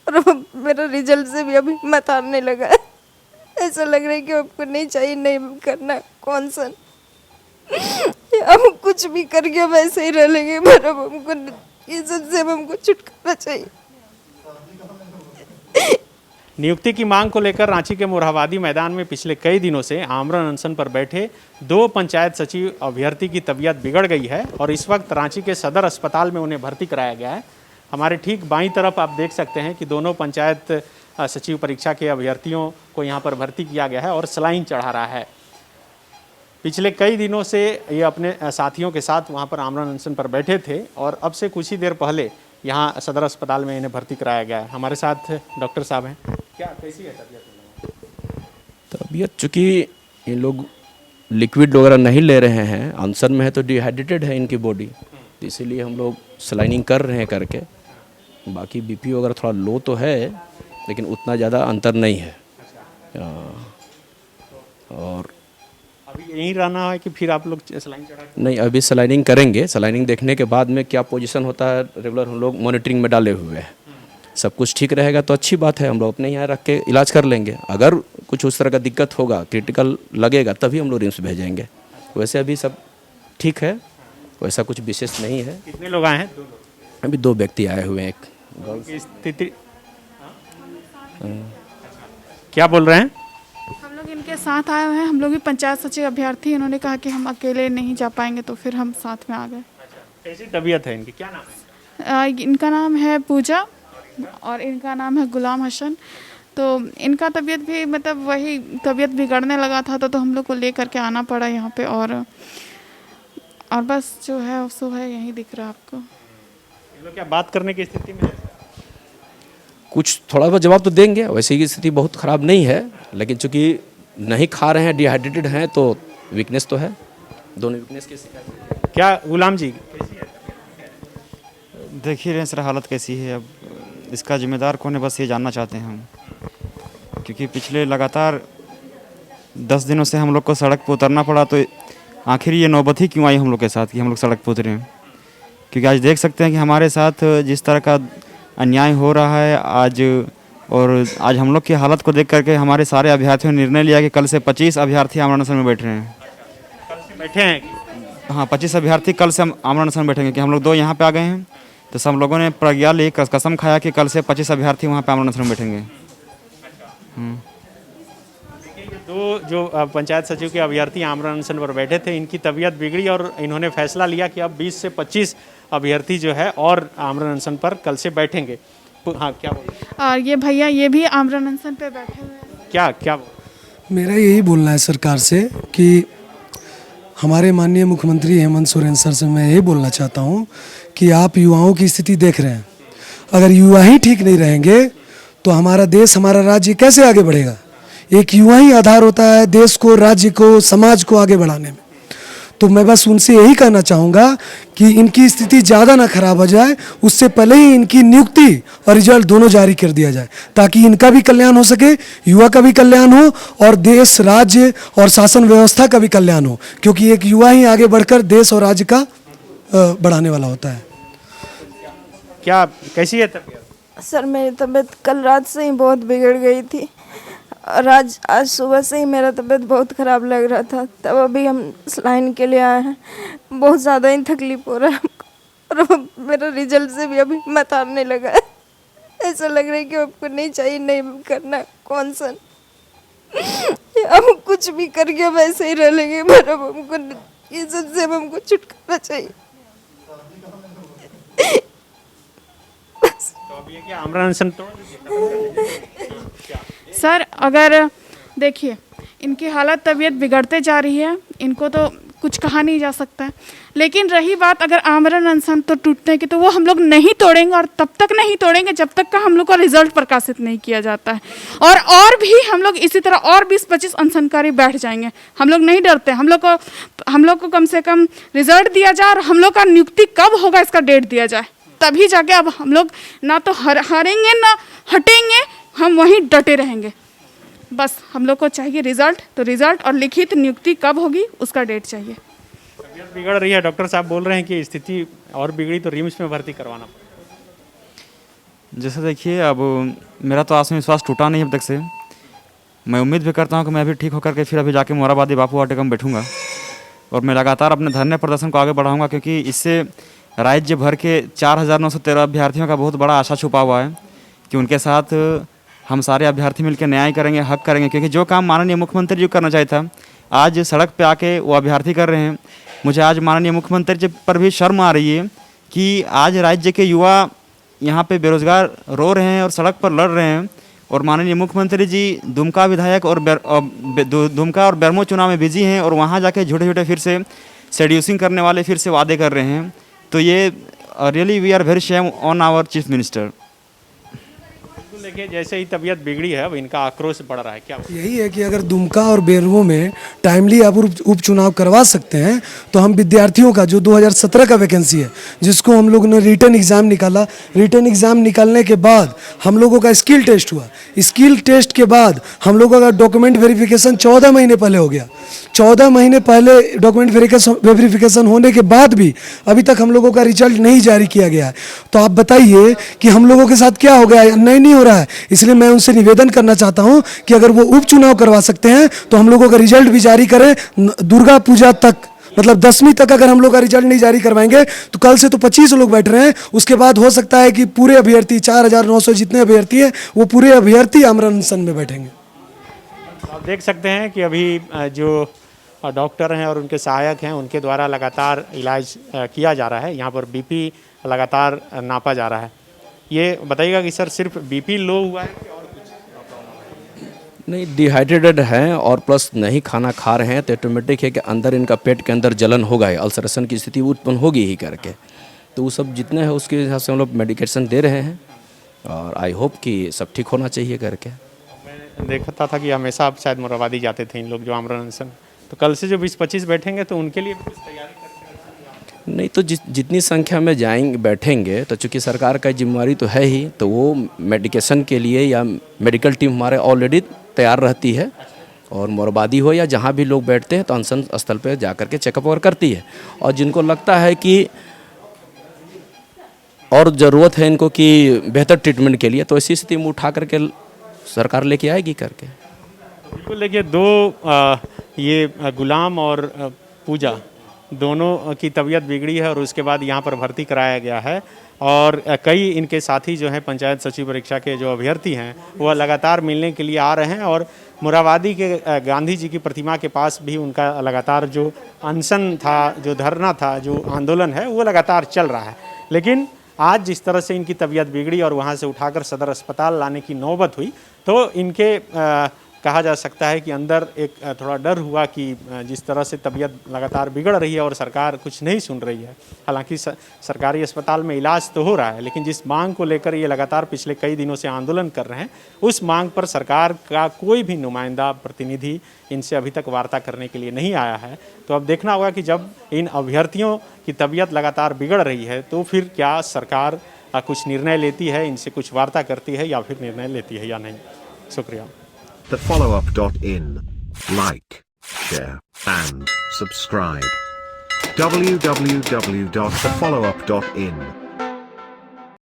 और वो मेरा रिजल्ट से भी अभी हिम्मत हारने लगा है। ऐसा लग रहा है कि हमको नहीं चाहिए, नहीं करना कौन सा, हम कुछ भी करके वैसे ही रह लेंगे, पर अब हमको ये सब से अब हमको छुटकारा चाहिए। नियुक्ति की मांग को लेकर रांची के मोरहाबादी मैदान में पिछले कई दिनों से आमरण अनशन पर बैठे 2 पंचायत सचिव अभ्यर्थी की तबीयत बिगड़ गई है और इस वक्त रांची के सदर अस्पताल में उन्हें भर्ती कराया गया है। हमारे ठीक बाईं तरफ आप देख सकते हैं कि दोनों पंचायत सचिव परीक्षा के अभ्यर्थियों को यहाँ पर भर्ती किया गया है और सलाइन चढ़ा रहा है। पिछले कई दिनों से ये अपने साथियों के साथ वहाँ पर आमरण अनशन पर बैठे थे और अब से कुछ ही देर पहले यहाँ सदर अस्पताल में इन्हें भर्ती कराया गया है। हमारे साथ डॉक्टर साहब हैं। क्या कैसी है तबीयत? तबीयत चूँकि इन लोग लिक्विड वगैरह नहीं ले रहे हैं, अनशन में है तो डिहाइड्रेटेड है इनकी बॉडी, तो इसीलिए हम लोग सलाइनिंग कर रहे हैं करके। बाकी बीपी वगैरह थोड़ा लो तो है लेकिन उतना ज़्यादा अंतर नहीं है। और अभी यहीं रहना है कि फिर आप लोग सलाइन चढ़ा? नहीं, अभी सलाइनिंग करेंगे। सलाइनिंग देखने के बाद में क्या पोजीशन होता है रेगुलर हम लोग मॉनिटरिंग में डाले हुए हैं। सब कुछ ठीक रहेगा तो अच्छी बात है, हम लोग अपने यहाँ रख के इलाज कर लेंगे। अगर कुछ उस तरह का दिक्कत होगा, क्रिटिकल लगेगा, तभी हम लोग रिम्स भेजेंगे। वैसे अभी सब ठीक है, वैसा कुछ विशेष नहीं है। कितने लोग आए हैं? 2 लोग। अभी 2 व्यक्ति आए हुए हैं। एक स्थिति क्या बोल रहे हैं? हम लोग इनके साथ आए हुए हैं। हम लोग भी पंचायत सचिव अभ्यर्थी। इन्होंने कहा कि हम अकेले नहीं जा पाएंगे तो फिर हम साथ में आ गए। कैसी तबीयत है इनकी? क्या नाम है? इनका नाम है पूजा और इनका नाम है गुलाम हसन। तो इनका तबीयत भी मतलब वही तबीयत बिगड़ने लगा था तो हम लोग को ले करके आना पड़ा यहाँ पे। और बस जो है सो है, यही दिख रहा है आपको। ये लोग क्या बात करने की स्थिति में है? कुछ थोड़ा बहुत जवाब तो देंगे। वैसे ही स्थिति बहुत ख़राब नहीं है, लेकिन चूँकि नहीं खा रहे हैं, डिहाइड्रेटेड हैं, तो वीकनेस तो है। दोनों वीकनेस की शिकायत। क्या गुलाम जी कैसी है? देख ही रहे हैं सर हालत कैसी है। अब इसका जिम्मेदार कौन है, बस ये जानना चाहते हैं हम। क्योंकि पिछले लगातार 10 दिनों से हम लोग को सड़क पर उतरना पड़ा, तो आखिर ये नौबत ही क्यों आई हम लोग के साथ कि हम लोग सड़क पर उतरे हैं। क्योंकि आज देख सकते हैं कि हमारे साथ जिस तरह का अन्याय हो रहा है आज, और आज हम लोग की हालत को देख करके हमारे सारे अभ्यर्थियों ने निर्णय लिया कि कल से 25 अभ्यर्थी आमरण अनशन में बैठ रहे हैं। कल से बैठे हैं? हाँ, 25 अभ्यर्थी कल से हम आमरण अनशन में बैठेंगे। कि हम लोग 2 यहाँ पे आ गए हैं, तो सब लोगों ने प्रज्ञा ली, कसम खाया कि कल से 25 अभ्यर्थी वहाँ पे आमरण अनशन में बैठेंगे। दो जो पंचायत सचिव के अभ्यर्थी आमरण अनशन पर बैठे थे, इनकी तबीयत बिगड़ी और इन्होंने फैसला लिया कि अब 20 से 25 अभ्यर्थी जो है और आमरण अनशन पर कल से बैठेंगे। हाँ, क्या बोल? और ये भैया ये भी आमरण अनशन पे बैठे हुए हैं। क्या मेरा यही बोलना है सरकार से कि हमारे माननीय मुख्यमंत्री हेमंत सोरेन सर से मैं यही बोलना चाहता हूँ कि आप युवाओं की स्थिति देख रहे हैं। अगर युवा ही ठीक नहीं रहेंगे तो हमारा देश, हमारा राज्य कैसे आगे बढ़ेगा? एक युवा ही आधार होता है देश को, राज्य को, समाज को आगे बढ़ाने में। तो मैं बस उनसे यही कहना चाहूँगा कि इनकी स्थिति ज़्यादा ना खराब हो जाए, उससे पहले ही इनकी नियुक्ति और रिजल्ट दोनों जारी कर दिया जाए, ताकि इनका भी कल्याण हो सके, युवा का भी कल्याण हो और देश, राज्य और शासन व्यवस्था का भी कल्याण हो। क्योंकि एक युवा ही आगे बढ़कर देश और राज्य का बढ़ाने वाला होता है। क्या कैसी है तबीयत? सर मेरी तबीयत कल रात से ही बहुत बिगड़ गई थी और आज सुबह से ही मेरा तबीयत बहुत ख़राब लग रहा था। तब अभी हम सलाइन के लिए आए हैं। बहुत ज़्यादा ही तकलीफ हो रहा है और अब मेरा रिजल्ट से भी अभी हिम्मत हारने लगा है। ऐसा लग रहा है कि हमको नहीं चाहिए, नहीं करना कौन सा, हम कुछ भी करके वैसे ही रह लेंगे, पर अब हमको ये सब से हमको छुटकारा चाहिए। तो अब ये क्या आमरण अनशन तोड़ दीजिए? सर अगर देखिए इनकी हालत तबीयत बिगड़ते जा रही है, इनको तो कुछ कहा नहीं जा सकता है। लेकिन रही बात अगर आमरण अनशन तो टूटने की, तो वो हम लोग नहीं तोड़ेंगे और तब तक नहीं तोड़ेंगे जब तक का हम लोग का रिजल्ट प्रकाशित नहीं किया जाता है। और भी हम लोग इसी तरह और 20-25 अनशनकारी बैठ जाएंगे। हम लोग नहीं डरते। हम लोग को कम से कम रिजल्ट दिया जाए और हम लोग का नियुक्ति कब होगा इसका डेट दिया जाए, तभी जाके अब हम लोग ना तो हारेंगे ना हटेंगे, हम वहीं डटे रहेंगे। बस हम लोग को चाहिए रिजल्ट, तो रिजल्ट और लिखित नियुक्ति कब होगी उसका डेट चाहिए। तबीयत बिगड़ रही है, डॉक्टर साहब बोल रहे हैं कि स्थिति और बिगड़ी तो रिम्स में भर्ती करवाना पड़ेगा। जैसे देखिए, अब मेरा तो आत्मविश्वास टूटा नहीं अब तक से। मैं उम्मीद भी करता हूँ कि मैं भी ठीक होकर के फिर अभी जाके मोराबादी बापू वाटिका में बैठूँगा और मैं लगातार अपने धरने प्रदर्शन को आगे बढ़ाऊँगा, क्योंकि इससे राज्य भर के 4,913 अभ्यर्थियों का बहुत बड़ा आशा छुपा हुआ है कि उनके साथ हम सारे अभ्यर्थी मिलकर न्याय करेंगे, हक करेंगे। क्योंकि जो काम माननीय मुख्यमंत्री जी को करना चाहिए था, आज सड़क पे आके वो अभ्यर्थी कर रहे हैं। मुझे आज माननीय मुख्यमंत्री जी पर भी शर्म आ रही है कि आज राज्य के युवा यहाँ पे बेरोजगार रो रहे हैं और सड़क पर लड़ रहे हैं, और माननीय मुख्यमंत्री जी दुमका विधायक और दुमका और बेरमो चुनाव में बिजी हैं और वहाँ जाके झूठे झूठे फिर से सेड्यूसिंग करने वाले फिर से वादे कर रहे हैं। तो ये really we are very shame on our chief minister. देखिए, जैसे ही तबीयत बिगड़ी है अब इनका आक्रोश बढ़ रहा है। क्या यही है कि अगर दुमका और बेरमो में टाइमली आप उपचुनाव करवा सकते हैं तो हम विद्यार्थियों का जो 2017 का वैकेंसी है, जिसको हम लोगों ने रिटर्न एग्ज़ाम निकाला, रिटर्न एग्ज़ाम निकालने के बाद हम लोगों का स्किल टेस्ट हुआ। स्किल टेस्ट के बाद हम लोगों का डॉक्यूमेंट वेरिफिकेशन 14 महीने पहले हो गया। 14 महीने पहले डॉक्यूमेंट वेरिफिकेशन होने के बाद भी अभी तक हम लोगों का रिजल्ट नहीं जारी किया गया है। तो आप बताइए कि हम लोगों के साथ क्या हो गया है? नहीं हो रहा है। इसलिए मैं उनसे निवेदन करना चाहता हूं कि अगर वो उपचुनाव करवा सकते हैं तो हम लोगों का रिजल्ट भी जारी करें। दुर्गा पूजा तक, मतलब 10वीं तक अगर हम लोग का रिजल्ट नहीं जारी करवाएंगे तो कल से तो 25 लोग बैठ रहे हैं, उसके बाद हो सकता है कि पूरे अभ्यर्थी 4,900 जितने अभ्यर्थी हैं वो पूरे अभ्यर्थी आमरण अनशन में बैठेंगे। आप देख सकते हैं कि अभी जो डॉक्टर हैं और उनके सहायक हैं उनके द्वारा लगातार इलाज किया जा रहा है। यहाँ पर बीपी लगातार नापा जा रहा है। ये बताइएगा कि सर सिर्फ बीपी लो हुआ है कि और कुछ? नहीं, डिहाइड्रेटेड हैं और प्लस नहीं खाना खा रहे हैं तो ऑटोमेटिक है कि अंदर इनका पेट के अंदर जलन होगा ही, अल्सरेशन की स्थिति उत्पन्न होगी ही करके। तो वो सब जितने हैं उसके हिसाब से हम लोग मेडिकेशन दे रहे हैं और आई होप कि सब ठीक होना चाहिए करके। मैं देखता था कि हमेशा आप शायद मोराबादी जाते थे इन लोग जो आमरण अनशन, तो कल से जो 20-25 बैठेंगे तो उनके लिए भी कुछ तैयारी करके? नहीं तो जितनी संख्या में जाएंगे बैठेंगे तो चूँकि सरकार का जिम्मेवारी तो है ही, तो वो मेडिकेशन के लिए या मेडिकल टीम हमारे ऑलरेडी तैयार रहती है और मोरबादी हो या जहाँ भी लोग बैठते हैं तो अनशन स्थल पर जा कर के चेकअप और करती है। और जिनको लगता है कि और ज़रूरत है इनको कि बेहतर ट्रीटमेंट के लिए, तो ऐसी स्थिति में उठा करके सरकार लेके आएगी करके। बिल्कुल। देखिए, दो ये गुलाम और पूजा दोनों की तबीयत बिगड़ी है और उसके बाद यहाँ पर भर्ती कराया गया है। और कई इनके साथी जो हैं पंचायत सचिव परीक्षा के जो अभ्यर्थी हैं वह लगातार मिलने के लिए आ रहे हैं और मोराबादी के गांधी जी की प्रतिमा के पास भी उनका लगातार जो अनशन था, जो धरना था, जो आंदोलन है वो लगातार चल रहा है। लेकिन आज जिस तरह से इनकी तबीयत बिगड़ी और वहाँ से उठाकर सदर अस्पताल लाने की नौबत हुई तो इनके कहा जा सकता है कि अंदर एक थोड़ा डर हुआ कि जिस तरह से तबीयत लगातार बिगड़ रही है और सरकार कुछ नहीं सुन रही है। हालांकि सरकारी अस्पताल में इलाज तो हो रहा है, लेकिन जिस मांग को लेकर ये लगातार पिछले कई दिनों से आंदोलन कर रहे हैं उस मांग पर सरकार का कोई भी नुमाइंदा प्रतिनिधि इनसे अभी तक वार्ता करने के लिए नहीं आया है। तो अब देखना होगा कि जब इन अभ्यर्थियों की तबीयत लगातार बिगड़ रही है तो फिर क्या सरकार कुछ निर्णय लेती है, इनसे कुछ वार्ता करती है या फिर निर्णय लेती है या नहीं। शुक्रिया। thefollowup.in. Like, share, and subscribe. www.thefollowup.in